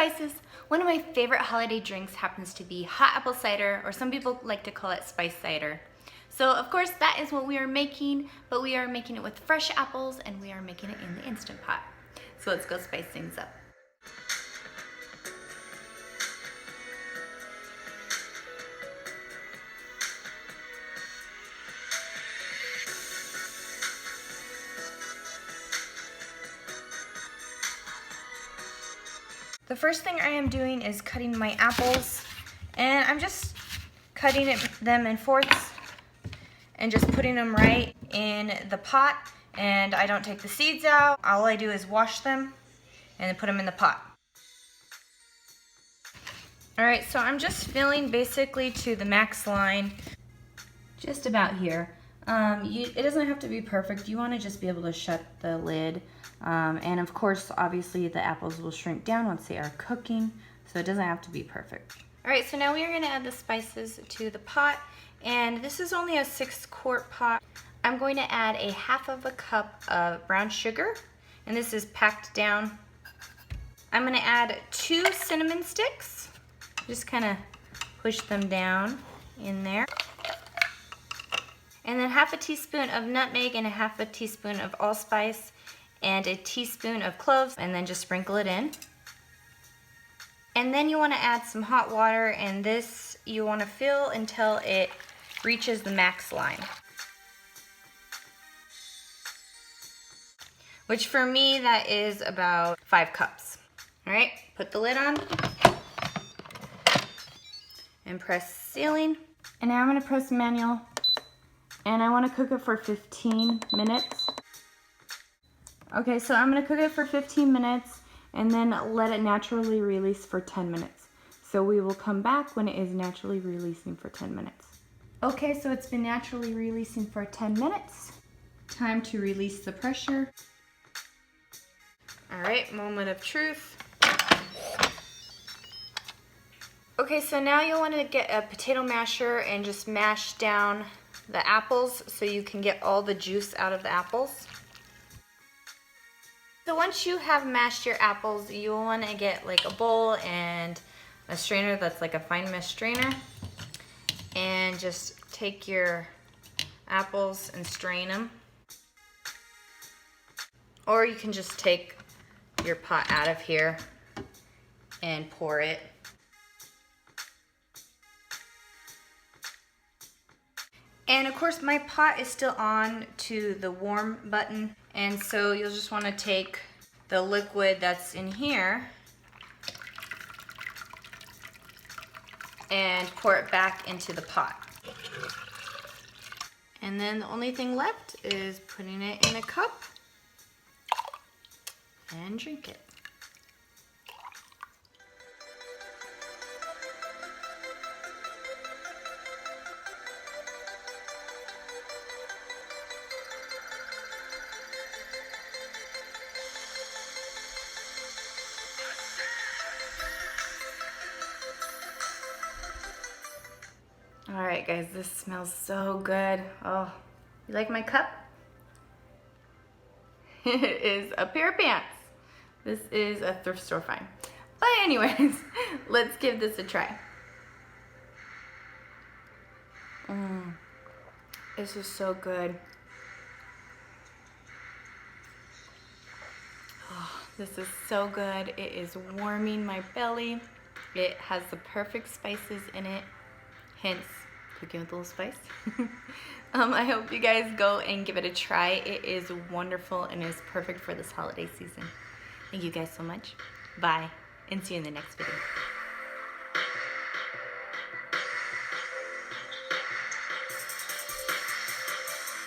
spices. One of my favorite holiday drinks happens to be hot apple cider, or some people like to call it spice cider. So of course that is what we are making, but we are making it with fresh apples and we are making it in the Instant Pot. So let's go spice things up. The first thing I am doing is cutting my apples, and I'm just cutting them in fourths and just putting them right in the pot, and I don't take the seeds out. All I do is wash them and then put them in the pot. Alright, so I'm just filling basically to the max line, just about here. It doesn't have to be perfect. You want to just be able to shut the lid. And of course, obviously the apples will shrink down once they are cooking, so it doesn't have to be perfect. Alright, so now we are going to add the spices to the pot, and this is only a 6-quart pot. I'm going to add a half of a cup of brown sugar, and this is packed down. I'm going to add 2 cinnamon sticks. Just kind of push them down in there. And then half a teaspoon of nutmeg and a half a teaspoon of allspice and a teaspoon of cloves, and then just sprinkle it in. And then you want to add some hot water, and this you want to fill until it reaches the max line. Which for me, that is about 5 cups. All right, put the lid on and press sealing. And now I'm going to press manual, and I want to cook it for 15 minutes. Okay, so I'm going to cook it for 15 minutes and then let it naturally release for 10 minutes. So we will come back when it is naturally releasing for 10 minutes. Okay, so it's been naturally releasing for 10 minutes. Time to release the pressure. All right, moment of truth. Okay, so now you'll want to get a potato masher and just mash down the apples so you can get all the juice out of the apples. So once you have mashed your apples, you'll want to get like a bowl and a strainer that's like a fine mesh strainer, and just take your apples and strain them. Or you can just take your pot out of here and pour it. And of course my pot is still on to the warm button, and so you'll just want to take the liquid that's in here and pour it back into the pot. And then the only thing left is putting it in a cup and drink it. All right, guys, this smells so good. Oh, you like my cup? It is a pair of pants. This is a thrift store find. But anyways, let's give this a try. This is so good. Oh, this is so good. It is warming my belly. It has the perfect spices in it. Hence, cooking with a little spice. I hope you guys go and give it a try. It is wonderful and is perfect for this holiday season. Thank you guys so much. Bye, and see you in the next video.